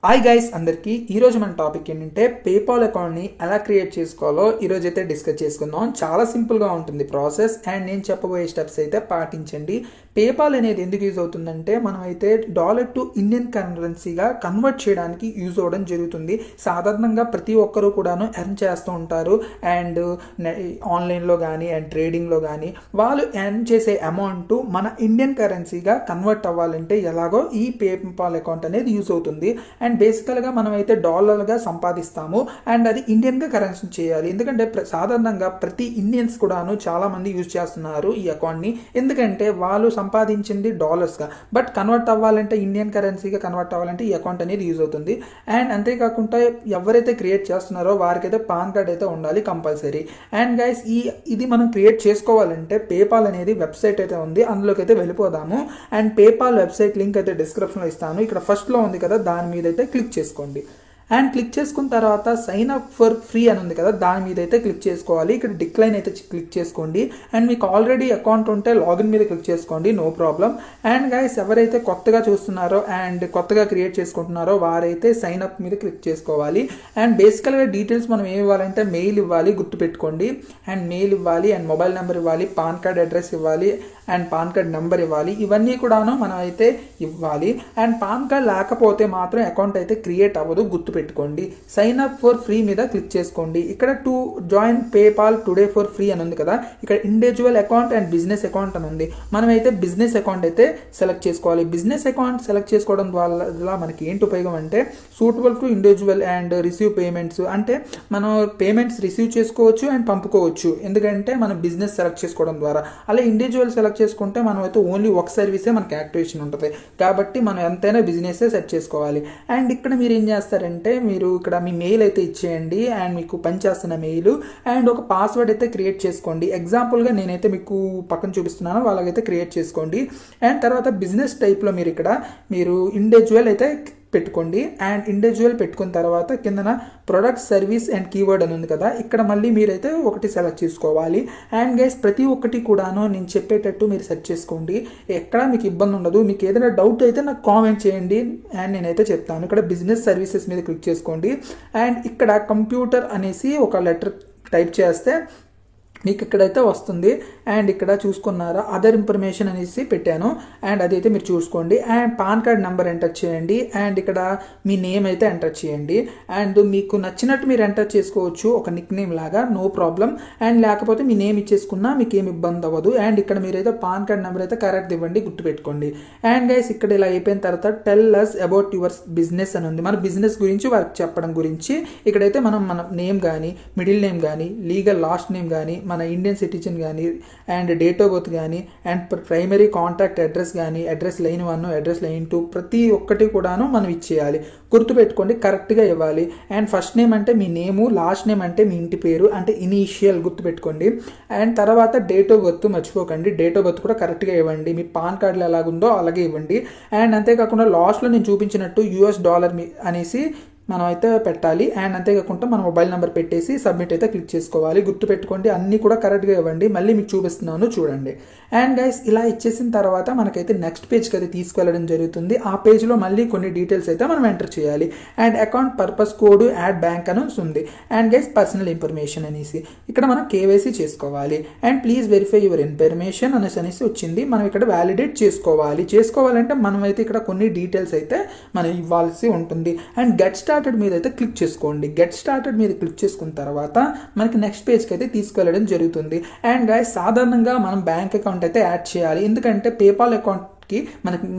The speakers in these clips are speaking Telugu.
హాయ్ గైస్ అందరికీ ఈరోజు మన టాపిక్ ఏంటంటే పేపాల్ అకౌంట్ని ఎలా క్రియేట్ చేసుకోవాలో ఈరోజు అయితే డిస్కస్ చేసుకుందాం. చాలా సింపుల్గా ఉంటుంది ప్రాసెస్ అండ్ నేను చెప్పబోయే స్టెప్స్ అయితే పాటించండి. పేపాల్ అనేది ఎందుకు యూజ్ అవుతుందంటే మనం అయితే డాలర్ టు ఇండియన్ కరెన్సీగా కన్వర్ట్ చేయడానికి యూజ్ అవ్వడం జరుగుతుంది. సాధారణంగా ప్రతి ఒక్కరూ కూడాను ఎర్న్ చేస్తూ ఉంటారు అండ్ ఆన్లైన్లో కానీ అండ్ ట్రేడింగ్లో కానీ వాళ్ళు ఎర్న్ చేసే అమౌంట్ మన ఇండియన్ కరెన్సీగా కన్వర్ట్ అవ్వాలంటే ఎలాగో ఈ పేపాల్ అకౌంట్ అనేది యూజ్ అవుతుంది. అండ్ బేసికల్గా మనం అయితే డాలర్గా సంపాదిస్తాము అండ్ అది ఇండియన్గా కరెన్సీ చేయాలి. ఎందుకంటే సాధారణంగా ప్రతి ఇండియన్స్ కూడాను చాలామంది యూజ్ చేస్తున్నారు ఈ అకౌంట్ని. ఎందుకంటే వాళ్ళు సంపాదించింది డాలర్స్గా, బట్ కన్వర్ట్ అవ్వాలంటే ఇండియన్ కరెన్సీగా కన్వర్ట్ అవ్వాలంటే ఈ అకౌంట్ అనేది యూజ్ అవుతుంది. అండ్ అంతేకాకుండా ఎవరైతే క్రియేట్ చేస్తున్నారో వారికైతే పాన్ కార్డ్ అయితే ఉండాలి కంపల్సరీ. అండ్ గైస్ ఇది మనం క్రియేట్ చేసుకోవాలంటే పేపాల్ అనేది వెబ్సైట్ అయితే ఉంది, అందులోకి అయితే వెళ్ళిపోదాము. అండ్ పేపాల్ వెబ్సైట్ లింక్ అయితే డిస్క్రిప్షన్లో ఇస్తాను. ఇక్కడ ఫస్ట్లో ఉంది కదా, దాని మీద అయితే క్లిక్ చేసుకోండి. అండ్ క్లిక్ చేసుకున్న తర్వాత సైన్ అప్ ఫర్ ఫ్రీ అని ఉంది కదా, దాని మీద అయితే క్లిక్ చేసుకోవాలి. ఇక్కడ డిక్లైన్ అయితే క్లిక్ చేసుకోండి. అండ్ మీకు ఆల్రెడీ అకౌంట్ ఉంటే లాగిన్ మీద క్లిక్ చేసుకోండి, నో ప్రాబ్లం. అండ్ గైస్ ఎవరైతే కొత్తగా చూస్తున్నారో అండ్ కొత్తగా క్రియేట్ చేసుకుంటున్నారో వారైతే సైన్ అప్ మీద క్లిక్ చేసుకోవాలి. అండ్ బేసికల్గా డీటెయిల్స్ మనం ఏమి ఇవ్వాలంటే మెయిల్ ఇవ్వాలి, గుర్తుపెట్టుకోండి. అండ్ మెయిల్ ఇవ్వాలి అండ్ మొబైల్ నెంబర్ ఇవ్వాలి, పాన్ కార్డ్ అడ్రస్ ఇవ్వాలి అండ్ పాన్ కార్డ్ నెంబర్ ఇవ్వాలి. ఇవన్నీ కూడాను మనం అయితే ఇవ్వాలి. అండ్ పాన్ కార్డ్ లేకపోతే మాత్రం అకౌంట్ అయితే క్రియేట్ అవ్వదు, గుర్తుపెట్టుకోండి. సైన్ అప్ ఫర్ ఫ్రీ మీద క్లిక్ చేసుకోండి. ఇక్కడ to join PayPal today for free అని ఉంది కదా, ఇక్కడ individual account and business account అని ఉంది. మనమైతే బిజినెస్ అకౌంట్ అయితే సెలెక్ట్ చేసుకోవాలి. బిజినెస్ అకౌంట్ సెలెక్ట్ చేసుకోవడం వల్ల మనకి ఏంటి ఉపయోగం అంటే suitable to individual and receive payments, అంటే మనం పేమెంట్స్ రిసీవ్ చేసుకోవచ్చు అండ్ పంపుకోవచ్చు. ఎందుకంటే మనం బిజినెస్ సెలెక్ట్ చేసుకోవడం ద్వారా. అలా ఇండివిజువల్ సెలెక్ట్ చేసుకుంటే మనం అయితే ఓన్లీ ఒక సర్వీసే మనకి యాక్టివేషన్ ఉంటుంది, కాబట్టి మనం ఎంతైనా బిజినెస్ సెట్ చేసుకోవాలి. అండ్ ఇక్కడ మీరు ఏం చేస్తారంటే మీరు ఇక్కడ మీ మెయిల్ అయితే ఇచ్చేయండి అండ్ మీకు పనిచేస్తున్న మెయిల్ అండ్ ఒక పాస్వర్డ్ అయితే క్రియేట్ చేసుకోండి. ఎగ్జాంపుల్గా నేనైతే మీకు పక్కన చూపిస్తున్నాను, వాళ్ళకైతే క్రియేట్ చేసుకోండి. అండ్ తర్వాత బిజినెస్ టైప్లో మీరు ఇండివిజువల్ అయితే పెట్టుకోండి. అండ్ ఇండివిజువల్ పెట్టుకున్న తర్వాత కిందన ప్రొడక్ట్ సర్వీస్ అండ్ కీవర్డ్ అని ఉంది కదా, ఇక్కడ మళ్ళీ మీరైతే ఒకటి సెలెక్ట్ చేసుకోవాలి. అండ్ గైస్ ప్రతి ఒక్కటి కూడాను నేను చెప్పేటట్టు మీరు సెట్ చేసుకోండి, ఎక్కడ మీకు ఇబ్బంది ఉండదు. మీకు ఏదైనా డౌట్ అయితే నాకు కామెంట్ చేయండి అండ్ నేనైతే చెప్తాను. ఇక్కడ బిజినెస్ సర్వీసెస్ మీద క్లిక్ చేసుకోండి. అండ్ ఇక్కడ కంప్యూటర్ అనేసి ఒక లెటర్ టైప్ చేస్తే మీకు ఇక్కడైతే వస్తుంది. అండ్ ఇక్కడ చూసుకున్నారా అదర్ ఇన్ఫర్మేషన్ అనేసి పెట్టాను అండ్ అదైతే మీరు చూసుకోండి. And pan card number enter చేయండి అండ్ ఇక్కడ మీ నేమ్ అయితే ఎంటర్ చేయండి. అండ్ మీకు నచ్చినట్టు మీరు ఎంటర్ చేసుకోవచ్చు, ఒక నిక్ నేమ్ లాగా, నో ప్రాబ్లం. అండ్ లేకపోతే మీ నేమ్ ఇచ్చేసుకున్నా మీకు ఏమి ఇబ్బంది అవ్వదు. అండ్ ఇక్కడ మీరైతే పాన్ కార్డ్ నెంబర్ అయితే కరెక్ట్ ఇవ్వండి, గుర్తుపెట్టుకోండి. అండ్ గైస్ ఇక్కడ ఇలా అయిపోయిన తర్వాత tell us about your business అని ఉంది, మన బిజినెస్ గురించి వర్క్ చెప్పడం గురించి. ఇక్కడైతే మన నేమ్ కానీ మిడిల్ నేమ్ కానీ లీగల్ లాస్ట్ నేమ్ కానీ మన ఇండియన్ సిటిజన్ కానీ అండ్ డేట్ ఆఫ్ బర్త్ కానీ అండ్ ప్రైమరీ కాంటాక్ట్ అడ్రస్ కానీ అడ్రస్ లైన్ 1 అడ్రస్ లైన్ 2 ప్రతి ఒక్కటి కూడాను మనం ఇచ్చేయాలి, గుర్తుపెట్టుకోండి, కరెక్ట్గా ఇవ్వాలి. అండ్ ఫస్ట్ నేమ్ అంటే మీ నేము, లాస్ట్ నేమ్ అంటే మీ ఇంటి పేరు అంటే ఇనీషియల్, గుర్తుపెట్టుకోండి. అండ్ తర్వాత డేట్ ఆఫ్ బర్త్ మర్చిపోకండి, డేట్ ఆఫ్ బర్త్ కూడా కరెక్ట్గా ఇవ్వండి, మీ పాన్ కార్డులో ఎలాగుందో అలాగే ఇవ్వండి. అండ్ అంతేకాకుండా లాస్ట్లో నేను చూపించినట్టు $US అనేసి మనం అయితే పెట్టాలి. అండ్ అంతేకాకుండా మన మొబైల్ నెంబర్ పెట్టేసి సబ్మిట్ అయితే క్లిక్ చేసుకోవాలి, గుర్తుపెట్టుకోండి. అన్నీ కూడా కరెక్ట్గా ఇవ్వండి. మళ్ళీ మీకు చూపిస్తున్నాను చూడండి. అండ్ గైస్ ఇలా ఇచ్చేసిన తర్వాత మనకైతే నెక్స్ట్ పేజ్కి అయితే తీసుకెళ్ళడం జరుగుతుంది. ఆ పేజ్లో మళ్ళీ కొన్ని డీటెయిల్స్ అయితే మనం ఎంటర్ చేయాలి. And account purpose code add bank అని ఉంది. అండ్ గైస్ పర్సనల్ ఇన్ఫర్మేషన్ అనేసి ఇక్కడ మనం కేవైసీ చేసుకోవాలి. And please verify your information అనేసి వచ్చింది. మనం ఇక్కడ వ్యాలిడేట్ చేసుకోవాలంటే మనం అయితే ఇక్కడ కొన్ని డీటెయిల్స్ అయితే మనం ఇవ్వాల్సి ఉంటుంది. అండ్ గెట్ స్టార్టెడ్ మీద అయితే క్లిక్ చేసుకోండి. గెట్ స్టార్టెడ్ మీద క్లిక్ చేసుకున్న తర్వాత మనకి నెక్స్ట్ పేజ్కి అయితే తీసుకెళ్ళడం జరుగుతుంది. అండ్ గైస్ సాధారణంగా మనం బ్యాంక్ అకౌంట్ అయితే యాడ్ చేయాలి, ఎందుకంటే పేపాల్ అకౌంట్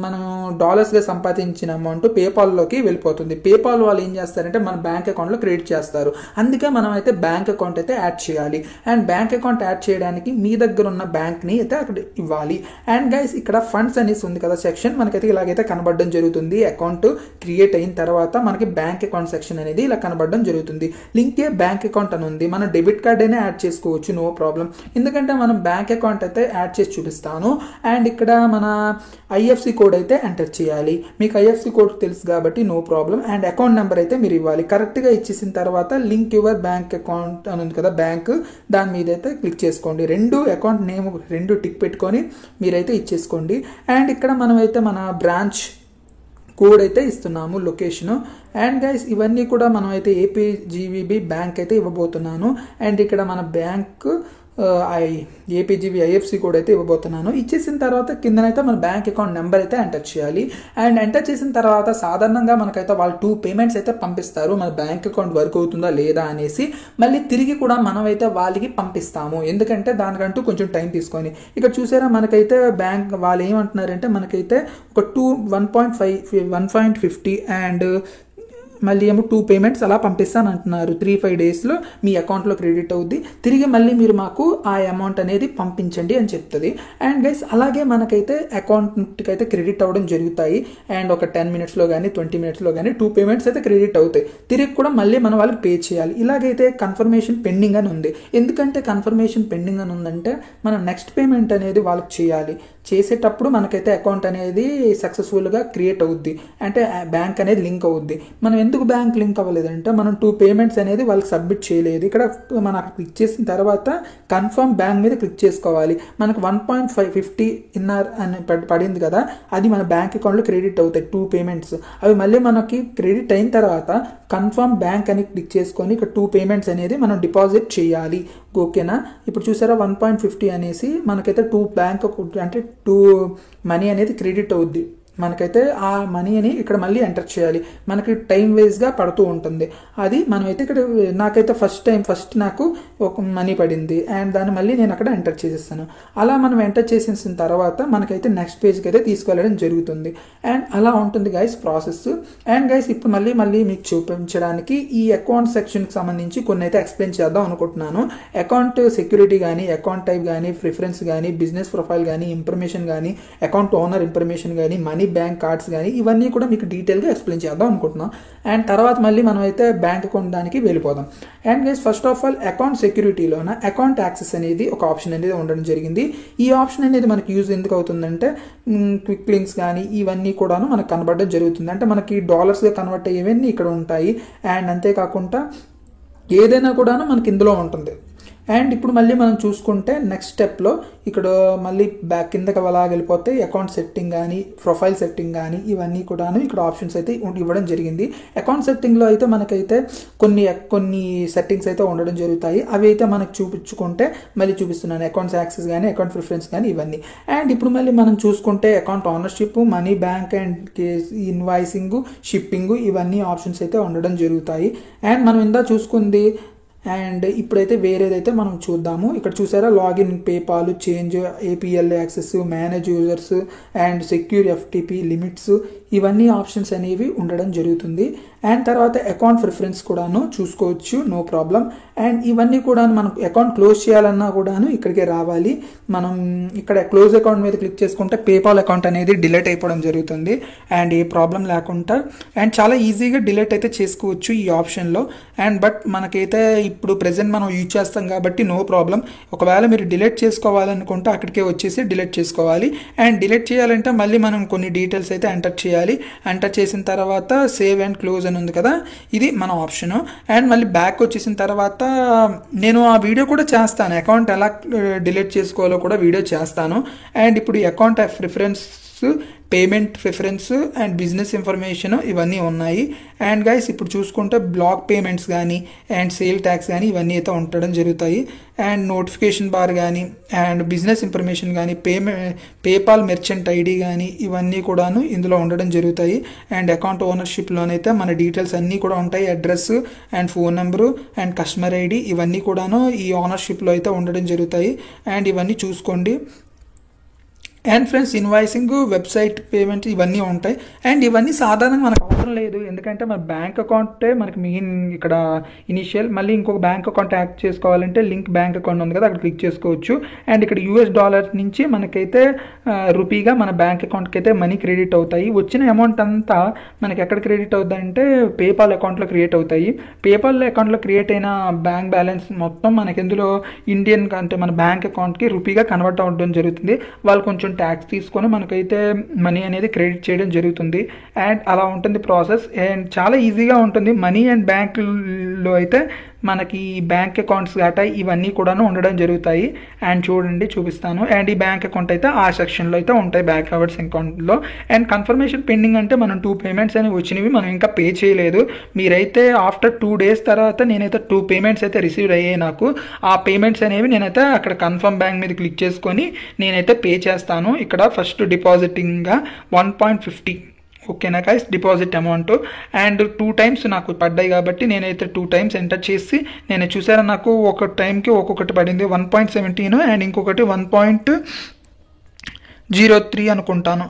మనం డాలర్స్గా సంపాదించిన అమౌంట్ పేపాల్లోకి వెళ్ళిపోతుంది. పేపాల్ వాళ్ళు ఏం చేస్తారంటే మన బ్యాంక్ అకౌంట్లో క్రెడిట్ చేస్తారు, అందుకే మనం అయితే బ్యాంక్ అకౌంట్ అయితే యాడ్ చేయాలి. అండ్ బ్యాంక్ అకౌంట్ యాడ్ చేయడానికి మీ దగ్గర ఉన్న బ్యాంక్ని అయితే అక్కడ ఇవ్వాలి. అండ్ గైస్ ఇక్కడ ఫండ్స్ అనేసి ఉంది కదా సెక్షన్, మనకైతే ఇలాగైతే కనబడడం జరుగుతుంది. అకౌంట్ క్రియేట్ అయిన తర్వాత మనకి బ్యాంక్ అకౌంట్ సెక్షన్ అనేది ఇలా కనబడడం జరుగుతుంది. లింకే బ్యాంక్ అకౌంట్ అని ఉంది, మనం డెబిట్ కార్డ్ అయినా యాడ్ చేసుకోవచ్చు, నో ప్రాబ్లం. ఎందుకంటే మనం బ్యాంక్ అకౌంట్ అయితే యాడ్ చేసి చూపిస్తాను. అండ్ ఇక్కడ మన ఐఎఫ్సి కోడ్ అయితే ఎంటర్ చేయాలి, మీకు ఐఎఫ్సి కోడ్ తెలుసు కాబట్టి no problem. And account number అయితే మీరు ఇవ్వాలి. కరెక్ట్గా ఇచ్చేసిన తర్వాత లింక్ యువర్ బ్యాంక్ అకౌంట్ అని ఉంది కదా బ్యాంక్, దాని మీద అయితే క్లిక్ చేసుకోండి. రెండు అకౌంట్ నేమ్ రెండు టిక్ పెట్టుకొని మీరైతే ఇచ్చేసుకోండి. అండ్ ఇక్కడ మనమైతే మన బ్రాంచ్ కోడ్ అయితే ఇస్తున్నాము, లొకేషను. అండ్ గైస్ ఇవన్నీ కూడా మనం అయితే ఏపీజీవీబీ బ్యాంక్ అయితే ఇవ్వబోతున్నాను. అండ్ ఇక్కడ మన బ్యాంక్ ఏపీజీబీ ఐఎఫ్సి కోడ్ అయితే ఇవ్వబోతున్నాను. ఇచ్చేసిన తర్వాత కిందనైతే మన బ్యాంక్ అకౌంట్ నెంబర్ అయితే ఎంటర్ చేయాలి. అండ్ ఎంటర్ చేసిన తర్వాత సాధారణంగా మనకైతే వాళ్ళు 2 పేమెంట్స్ అయితే పంపిస్తారు, మన బ్యాంక్ అకౌంట్ వర్క్ అవుతుందా లేదా అనేసి. మళ్ళీ తిరిగి కూడా మనమైతే వాళ్ళకి పంపిస్తాము, ఎందుకంటే దానికంటూ కొంచెం టైం తీసుకొని. ఇక్కడ చూసారా మనకైతే బ్యాంక్ వాళ్ళు ఏమంటున్నారంటే మనకైతే ఒక 1.50 అండ్ మళ్ళీ ఏమో 2 పేమెంట్స్ అలా పంపిస్తాను అంటున్నారు. 3-5 డేస్లో మీ అకౌంట్లో క్రెడిట్ అవుద్ది, తిరిగి మళ్ళీ మీరు మాకు ఆ అమౌంట్ అనేది పంపించండి అని చెప్తుంది. అండ్ గైస్ అలాగే మనకైతే అకౌంట్కి అయితే క్రెడిట్ అవ్వడం జరుగుతాయి. అండ్ ఒక 10 మినిట్స్లో కానీ 20 మినిట్స్లో కానీ 2 పేమెంట్స్ అయితే క్రెడిట్ అవుతాయి. తిరిగి కూడా మళ్ళీ మనం వాళ్ళకి పే చేయాలి. ఇలాగైతే కన్ఫర్మేషన్ పెండింగ్ అని ఉంది. ఎందుకంటే కన్ఫర్మేషన్ పెండింగ్ అని ఉందంటే మనం నెక్స్ట్ పేమెంట్ అనేది వాళ్ళకి చేయాలి. చేసేటప్పుడు మనకైతే అకౌంట్ అనేది సక్సెస్ఫుల్గా క్రియేట్ అవుద్ది, అంటే బ్యాంక్ అనేది లింక్ అవుద్ది. మనం ఎందుకు బ్యాంక్ లింక్ అవ్వలేదంటే మనం 2 పేమెంట్స్ అనేది వాళ్ళకి సబ్మిట్ చేయలేదు. ఇక్కడ మనం క్లిక్ చేసిన తర్వాత కన్ఫర్మ్ బ్యాంక్ మీద క్లిక్ చేసుకోవాలి. మనకు 1.50 ఇన్నర్ అని పడింది కదా, అది మన బ్యాంక్ అకౌంట్లో క్రెడిట్ అవుతాయి 2 పేమెంట్స్. అవి మళ్ళీ మనకి క్రెడిట్ అయిన తర్వాత కన్ఫర్మ్ బ్యాంక్ అని క్లిక్ చేసుకొని ఇక్కడ 2 పేమెంట్స్ అనేది మనం డిపాజిట్ చేయాలి. ఓకేనా, ఇప్పుడు చూసారా 1.50 అనేసి మనకైతే 2 బ్యాంక్ అంటే 2 మనీ అనేది క్రెడిట్ అవుద్ది. మనకైతే ఆ మనీని ఇక్కడ మళ్ళీ ఎంటర్ చేయాలి. మనకి టైం వేస్గా పడుతూ ఉంటుంది. అది మనమైతే ఇక్కడ నాకైతే ఫస్ట్ నాకు ఒక మనీ పడింది అండ్ దాన్ని మళ్ళీ నేను అక్కడ ఎంటర్ చేసేస్తాను. అలా మనం ఎంటర్ చేసేసిన తర్వాత మనకైతే నెక్స్ట్ పేజ్కి అయితే తీసుకెళ్ళడం జరుగుతుంది. అండ్ అలా ఉంటుంది గైస్ ప్రాసెస్. అండ్ గైస్ ఇప్పుడు మళ్ళీ మీకు చూపించడానికి ఈ అకౌంట్ సెక్షన్కి సంబంధించి కొన్ని అయితే ఎక్స్ప్లెయిన్ చేద్దాం అనుకుంటున్నాను. అకౌంట్ సెక్యూరిటీ కానీ, అకౌంట్ టైప్ కానీ, ప్రిఫరెన్స్ కానీ, బిజినెస్ ప్రొఫైల్ కానీ, ఇన్ఫర్మేషన్ కానీ, అకౌంట్ ఓనర్ ఇన్ఫర్మేషన్ కానీ, మనీ బ్యాంక్ కార్డ్స్ కానీ ఇవన్నీ కూడా మీకు డీటెయిల్గా ఎక్స్ప్లెయిన్ చేద్దాం అనుకుంటున్నాం. అండ్ తర్వాత మళ్ళీ మనం అయితే బ్యాంక్ అకౌంట్ దానికి వెళ్ళిపోదాం. And guys first of all account సెక్యూరిటీలోన అకౌంట్ యాక్సెస్ అనేది ఒక ఆప్షన్ అనేది ఉండడం జరిగింది. ఈ ఆప్షన్ అనేది మనకి యూజ్ ఎందుకు అవుతుందంటే క్విక్ లింక్స్ కానీ ఇవన్నీ కూడాను మనకు కనబడడం జరుగుతుంది. అంటే మనకి డాలర్స్గా కన్వర్ట్ అయ్యేవన్నీ ఇక్కడ ఉంటాయి. అండ్ అంతేకాకుండా ఏదైనా కూడాను మనకి ఇందులో ఉంటుంది. అండ్ ఇప్పుడు మళ్ళీ మనం చూసుకుంటే నెక్స్ట్ స్టెప్లో ఇక్కడ మళ్ళీ బ్యాక్ కిందకి అలా వెళ్ళిపోతే అకౌంట్ సెట్టింగ్ కానీ, ప్రొఫైల్ సెట్టింగ్ కానీ ఇవన్నీ కూడాను ఇక్కడ ఆప్షన్స్ అయితే ఇవ్వడం జరిగింది. అకౌంట్ సెట్టింగ్లో అయితే మనకైతే కొన్ని సెట్టింగ్స్ అయితే ఉండడం జరుగుతాయి. అవి అయితే మనకు చూపించుకుంటే మళ్ళీ చూపిస్తున్నాను, అకౌంట్స్ యాక్సెస్ కానీ, అకౌంట్ ప్రిఫరెన్స్ కానీ ఇవన్నీ. అండ్ ఇప్పుడు మళ్ళీ మనం చూసుకుంటే account ownership, money bank and invoicing, shipping ఇవన్నీ ఆప్షన్స్ అయితే ఉండడం జరుగుతాయి. అండ్ మనం ఇందా చూసుకుంది. అండ్ ఇప్పుడైతే వేరేదైతే మనం చూద్దాము. ఇక్కడ చూసారా login, PayPal, change, APL access, manage users and secure FTP limits ఇవన్నీ ఆప్షన్స్ అనేవి ఉండడం జరుగుతుంది. అండ్ తర్వాత అకౌంట్ ప్రిఫరెన్స్ కూడాను చూసుకోవచ్చు, నో ప్రాబ్లం. అండ్ ఇవన్నీ కూడా మనం అకౌంట్ క్లోజ్ చేయాలన్నా కూడాను ఇక్కడికే రావాలి. మనం ఇక్కడ క్లోజ్ అకౌంట్ మీద క్లిక్ చేసుకుంటే పేపాల్ అకౌంట్ అనేది డిలీట్ అయిపోవడం జరుగుతుంది. అండ్ ఏ ప్రాబ్లం లేకుండా అండ్ చాలా ఈజీగా డిలీట్ అయితే చేసుకోవచ్చు ఈ ఆప్షన్లో. అండ్ బట్ మనకైతే ఇప్పుడు ప్రెజెంట్ మనం యూజ్ చేస్తాం కాబట్టి నో ప్రాబ్లం. ఒకవేళ మీరు డిలీట్ చేసుకోవాలనుకుంటే అక్కడికే వచ్చేసి డిలీట్ చేసుకోవాలి. అండ్ డిలీట్ చేయాలంటే మళ్ళీ మనం కొన్ని డీటెయిల్స్ అయితే ఎంటర్ చేయాలి. ఎంటర్ చేసిన తర్వాత సేవ్ అండ్ క్లోజ్ అని ఉంది కదా, ఇది మన ఆప్షను. అండ్ మళ్ళీ బ్యాక్ వచ్చేసిన తర్వాత నేను ఆ వీడియో కూడా చేస్తాను, అకౌంట్ ఎలా డిలీట్ చేసుకోవాలో కూడా వీడియో చేస్తాను. అండ్ ఇప్పుడు ఈ account preference, payment preference and business information ఇవన్నీ ఉన్నాయి. అండ్ గైస్ ఇప్పుడు చూసుకుంటే బ్లాక్ పేమెంట్స్ కానీ అండ్ సేల్ ట్యాక్స్ కానీ ఇవన్నీ అయితే ఉండడం జరుగుతాయి. అండ్ నోటిఫికేషన్ బార్ కానీ అండ్ బిజినెస్ ఇన్ఫర్మేషన్ కానీ, పేపాల్ మెర్చెంట్ ఐడి కానీ ఇవన్నీ కూడాను ఇందులో ఉండడం జరుగుతాయి. అండ్ అకౌంట్ ఓనర్షిప్లోనైతే మన డీటెయిల్స్ అన్నీ కూడా ఉంటాయి, address and phone number and customer ID ఇవన్నీ కూడాను ఈ ఓనర్షిప్లో అయితే ఉండడం జరుగుతాయి. అండ్ ఇవన్నీ చూసుకోండి. And friends invoicing, website payment ఇవన్నీ ఉంటాయి. అండ్ ఇవన్నీ సాధారణంగా మనకు అవసరం లేదు, ఎందుకంటే మన బ్యాంక్ అకౌంటే మనకి మెయిన్ ఇక్కడ ఇనిషియల్. మళ్ళీ ఇంకొక బ్యాంక్ అకౌంట్ యాక్ట్ చేసుకోవాలంటే లింక్ బ్యాంక్ అకౌంట్ ఉంది కదా, అక్కడ క్లిక్ చేసుకోవచ్చు. అండ్ ఇక్కడ US$ నుంచి మనకైతే రూపీగా మన బ్యాంక్ అకౌంట్కి అయితే మనీ క్రెడిట్ అవుతాయి. వచ్చిన అమౌంట్ అంతా మనకి ఎక్కడ క్రెడిట్ అవుతాయంటే పేపాల్ అకౌంట్లో క్రియేట్ అవుతాయి. పేపాల్ అకౌంట్లో క్రియేట్ అయిన బ్యాంక్ బ్యాలెన్స్ మొత్తం మనకి ఎందులో ఇండియన్ అంటే మన బ్యాంక్ అకౌంట్కి రూపీగా కన్వర్ట్ అవ్వడం జరుగుతుంది. వాళ్ళు కొంచెం ట్యాక్స్ తీసుకొని మనకైతే మనీ అనేది క్రెడిట్ చేయడం జరుగుతుంది. అండ్ అలా ఉంటుంది ప్రాసెస్. అండ్ చాలా ఈజీగా ఉంటుంది. మనీ అండ్ బ్యాంక్లో అయితే మనకి బ్యాంక్ అకౌంట్స్ గట్రా ఇవన్నీ కూడాను ఉండడం జరుగుతాయి. అండ్ చూడండి చూపిస్తాను. అండ్ ఈ బ్యాంక్ అకౌంట్ అయితే ఆ సెక్షన్లో అయితే ఉంటాయి బ్యాంక్ అకౌంట్స్ అకౌంట్లో. అండ్ కన్ఫర్మేషన్ పెండింగ్ అంటే మనం 2 పేమెంట్స్ అనేవి వచ్చినవి, మనం ఇంకా పే చేయలేదు. మీరైతే ఆఫ్టర్ 2 days తర్వాత నేనైతే 2 పేమెంట్స్ అయితే రిసీవ్ అయ్యాయి నాకు. ఆ పేమెంట్స్ అనేవి నేనైతే అక్కడ కన్ఫర్మ్ బ్యాంక్ మీద క్లిక్ చేసుకొని నేనైతే పే చేస్తాను. ఇక్కడ ఫస్ట్ డిపాజిటింగ్గా 1.50 ఓకేనా guys deposit amount. And 2 times నాకు పడ్డాయి కాబట్టి నేనైతే 2 times ఎంటర్ చేసి నేను చూసారా నాకు ఒక టైంకి ఒక్కొక్కటి పడింది. 1.17 అండ్ ఇంకొకటి 1.03 అనుకుంటాను.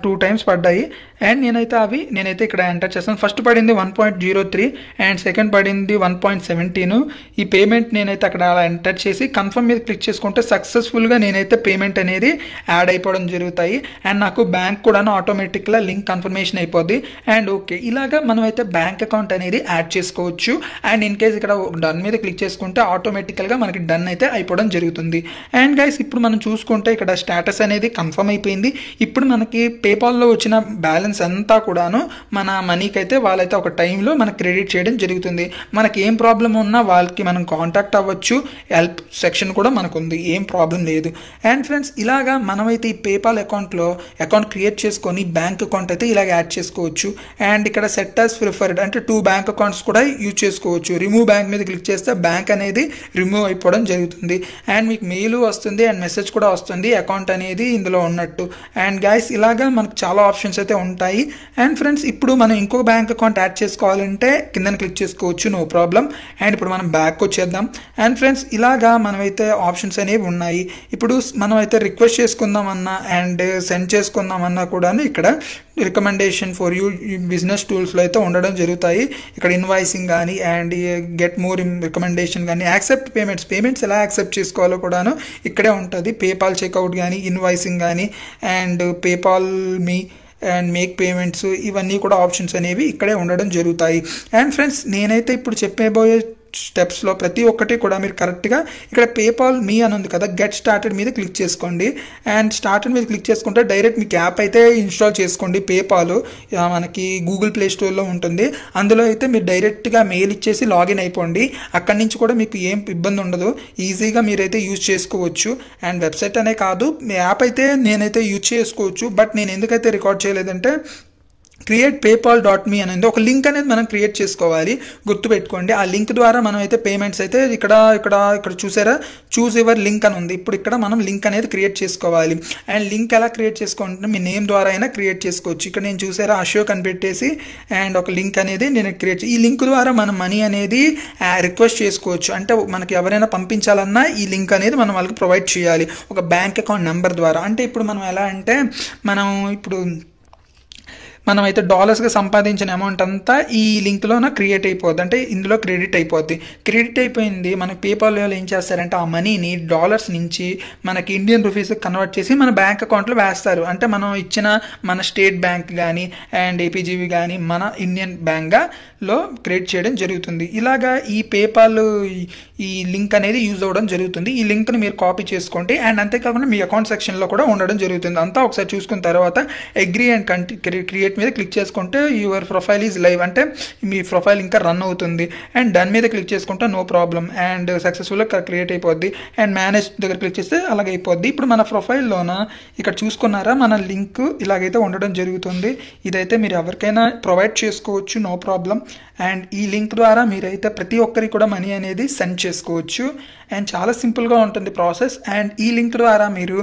2 times పడ్డాయి. అండ్ నేనైతే ఇక్కడ ఎంటర్ చేస్తాను. ఫస్ట్ పడింది 1.03 అండ్ సెకండ్ పడింది 1.17. ఈ పేమెంట్ నేనైతే అక్కడ అలా ఎంటర్ చేసి కన్ఫర్మ్ మీద క్లిక్ చేసుకుంటే సక్సెస్ఫుల్గా నేనైతే పేమెంట్ అనేది యాడ్ అయిపోవడం జరుగుతాయి. అండ్ నాకు బ్యాంక్ కూడా ఆటోమేటిక్గా లింక్ కన్ఫర్మేషన్ అయిపోద్ది. అండ్ ఓకే ఇలాగా మనం అయితే బ్యాంక్ అకౌంట్ అనేది యాడ్ చేసుకోవచ్చు. అండ్ ఇన్ కేస్ ఇక్కడ డన్ మీద క్లిక్ చేసుకుంటే ఆటోమేటికల్గా మనకి డన్ అయితే అయిపోవడం జరుగుతుంది. అండ్ గైస్ ఇప్పుడు మనం చూసుకుంటే ఇక్కడ స్టేటస్ అనేది కన్ఫర్మ్ అయిపోయింది. ఇప్పుడు మనకి పేపాల్లో వచ్చిన బ్యాలెన్స్ అంతా కూడాను మన మనీకి అయితే వాళ్ళైతే ఒక టైంలో మనకు క్రెడిట్ చేయడం జరుగుతుంది. మనకి ఏం ప్రాబ్లం ఉన్నా వాళ్ళకి మనం కాంటాక్ట్ అవ్వచ్చు. హెల్ప్ సెక్షన్ కూడా మనకు ఉంది, ఏం ప్రాబ్లం లేదు. అండ్ ఫ్రెండ్స్ ఇలాగా మనమైతే ఈ పేపాల్ అకౌంట్లో అకౌంట్ క్రియేట్ చేసుకొని బ్యాంక్ అకౌంట్ అయితే ఇలాగ యాడ్ చేసుకోవచ్చు. అండ్ ఇక్కడ సెట్ యాస్ ప్రిఫర్డ్ అంటే 2 బ్యాంక్ అకౌంట్స్ కూడా యూజ్ చేసుకోవచ్చు. రిమూవ్ బ్యాంక్ మీద క్లిక్ చేస్తే బ్యాంక్ అనేది రిమూవ్ అయిపోవడం జరుగుతుంది. అండ్ మీకు మెయిల్ వస్తుంది అండ్ మెసేజ్ కూడా వస్తుంది అకౌంట్ అనేది ఇందులో ఉన్నట్టు. అండ్ గైస్ ఇలాగా మనకు చాలా ఆప్షన్స్ అయితే ఉంటాయి. అండ్ ఫ్రెండ్స్ ఇప్పుడు మనం ఇంకో బ్యాంక్ అకౌంట్ యాడ్ చేసుకోవాలంటే కింద క్లిక్ చేసుకోవచ్చు, నో ప్రాబ్లం. అండ్ ఇప్పుడు మనం బ్యాక్ వచ్చేద్దాం. అండ్ ఫ్రెండ్స్ ఇలాగా మనమైతే ఆప్షన్స్ అనేవి ఉన్నాయి. ఇప్పుడు మనమైతే రిక్వెస్ట్ చేసుకుందామన్నా అండ్ సెండ్ చేసుకుందామన్నా కూడా ఇక్కడ రికమెండేషన్ ఫర్ యూ బిజినెస్ టూల్స్లో అయితే ఉండడం జరుగుతాయి. ఇక్కడ ఇన్వాయిసింగ్ కానీ అండ్ గెట్ మోర్ రికమెండేషన్ కానీ యాక్సెప్ట్ పేమెంట్స్ ఎలా యాక్సెప్ట్ చేసుకోవాలో కూడాను ఇక్కడే ఉంటుంది. పేపాల్ చెక్అవుట్ కానీ ఇన్వాయిసింగ్ కానీ and PayPal me and make payments ఇవన్నీ కూడా ఆప్షన్స్ అనేవి ఇక్కడే ఉండడం జరుగుతాయి. అండ్ ఫ్రెండ్స్ నేనైతే ఇప్పుడు చెప్పబోయే స్టెప్స్లో ప్రతి ఒక్కటి కూడా మీరు కరెక్ట్గా ఇక్కడ పేపాల్ మీ అని ఉంది కదా, గెట్ స్టార్టెడ్ మీద క్లిక్ చేసుకోండి. అండ్ స్టార్టెడ్ మీద క్లిక్ చేసుకుంటే డైరెక్ట్ మీకు యాప్ అయితే ఇన్స్టాల్ చేసుకోండి. పేపాల్ మనకి గూగుల్ ప్లే స్టోర్లో ఉంటుంది. అందులో అయితే మీరు డైరెక్ట్గా మెయిల్ ఇచ్చేసి లాగిన్ అయిపోండి. అక్కడి నుంచి కూడా మీకు ఏం ఇబ్బంది ఉండదు, ఈజీగా మీరైతే యూజ్ చేసుకోవచ్చు. అండ్ వెబ్సైట్ అనే కాదు యాప్ అయితే నేనైతే యూజ్ చేసుకోవచ్చు. బట్ నేను ఎందుకైతే రికార్డ్ చేయలేదంటే createpaypal.me అనేది ఒక లింక్ అనేది మనం క్రియేట్ చేసుకోవాలి, గుర్తుపెట్టుకోండి. ఆ లింక్ ద్వారా మనం అయితే పేమెంట్స్ అయితే ఇక్కడ చూసారా చూస్ యువర్ లింక్ అని ఉంది. ఇప్పుడు ఇక్కడ మనం లింక్ అనేది క్రియేట్ చేసుకోవాలి. అండ్ లింక్ ఎలా క్రియేట్ చేసుకోవాలంటే మీ నేమ్ ద్వారా అయినా క్రియేట్ చేసుకోవచ్చు. ఇక్కడ నేను చూసారా అశోక్ అని పెట్టేసి అండ్ ఒక లింక్ అనేది నేను ఈ లింక్ ద్వారా మనం మనీ అనేది రిక్వెస్ట్ చేసుకోవచ్చు. అంటే మనకి ఎవరైనా పంపించాలన్నా ఈ లింక్ అనేది మనం వాళ్ళకి ప్రొవైడ్ చేయాలి ఒక బ్యాంక్ అకౌంట్ నెంబర్ ద్వారా. అంటే ఇప్పుడు మనం ఎలా అంటే మనమైతే డాలర్స్గా సంపాదించిన అమౌంట్ అంతా ఈ లింక్లోన క్రియేట్ అయిపోద్ది, అంటే ఇందులో క్రెడిట్ అయిపోద్ది. క్రెడిట్ అయిపోయింది మనకి పేపాల్ ఏం చేస్తారంటే ఆ మనీని డాలర్స్ నుంచి మనకి ఇండియన్ రూపీస్కి కన్వర్ట్ చేసి మన బ్యాంక్ అకౌంట్లో వేస్తారు. అంటే మనం ఇచ్చిన మన స్టేట్ బ్యాంక్ కానీ అండ్ ఏపీజీవి కానీ మన ఇండియన్ బ్యాంక్లో క్రియేట్ చేయడం జరుగుతుంది. ఇలాగా ఈ పేపాల్ ఈ లింక్ అనేది యూజ్ అవ్వడం జరుగుతుంది. ఈ లింక్ని మీరు కాపీ చేసుకోండి. అండ్ అంతేకాకుండా మీ అకౌంట్ సెక్షన్లో కూడా ఉండడం జరుగుతుంది. అంతా ఒకసారి చూసుకున్న తర్వాత అగ్రీ అండ్ క్రియేట్ మీద క్లిక్ చేసుకుంటే యువర్ ప్రొఫైల్ ఈజ్ లైవ్, అంటే మీ ప్రొఫైల్ ఇంకా రన్ అవుతుంది. అండ్ దాని మీద క్లిక్ చేసుకుంటే నో ప్రాబ్లం అండ్ సక్సెస్ఫుల్గా క్రియేట్ అయిపోద్ది. అండ్ మేనేజ్ దగ్గర క్లిక్ చేస్తే అలాగే అయిపోద్ది. ఇప్పుడు మన ప్రొఫైల్లోన ఇక్కడ చూసుకున్నారా మన లింక్ ఇలాగైతే ఉండడం జరుగుతుంది. ఇదైతే మీరు ఎవరికైనా ప్రొవైడ్ చేసుకోవచ్చు, నో ప్రాబ్లం. అండ్ ఈ లింక్ ద్వారా మీరైతే ప్రతి ఒక్కరికి కూడా మనీ అనేది సెండ్ చేసుకోవచ్చు. అండ్ చాలా సింపుల్గా ఉంటుంది ప్రాసెస్. అండ్ ఈ లింక్ ద్వారా మీరు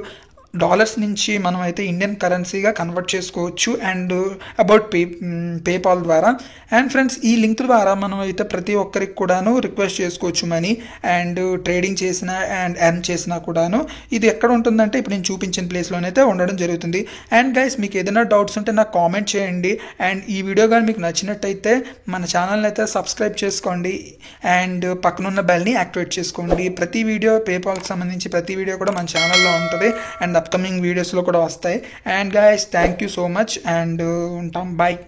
డాలర్స్ నుంచి మనం అయితే ఇండియన్ కరెన్సీగా కన్వర్ట్ చేసుకోవచ్చు అండ్ అబౌట్ పేపాల్ ద్వారా. అండ్ ఫ్రెండ్స్ ఈ లింక్ ద్వారా మనం అయితే ప్రతి ఒక్కరికి కూడాను రిక్వెస్ట్ చేసుకోవచ్చు మనీ అండ్ ట్రేడింగ్ చేసినా అండ్ ఎర్న్ చేసినా కూడాను. ఇది ఎక్కడ ఉంటుందంటే ఇప్పుడు నేను చూపించిన ప్లేస్లోనైతే ఉండడం జరుగుతుంది. అండ్ గైస్ మీకు ఏదైనా డౌట్స్ ఉంటే నాకు కామెంట్ చేయండి. అండ్ ఈ వీడియో కానీ మీకు నచ్చినట్టయితే మన ఛానల్ని అయితే సబ్స్క్రైబ్ చేసుకోండి అండ్ పక్కనున్న బెల్ని యాక్టివేట్ చేసుకోండి. ప్రతి వీడియో పేపాల్కి సంబంధించి ప్రతి వీడియో కూడా మన ఛానల్లో ఉంటుంది అండ్ అప్కమింగ్ వీడియోస్లో కూడా వస్తాయి. And guys thank you so much and ఉంటాం, బాయ్.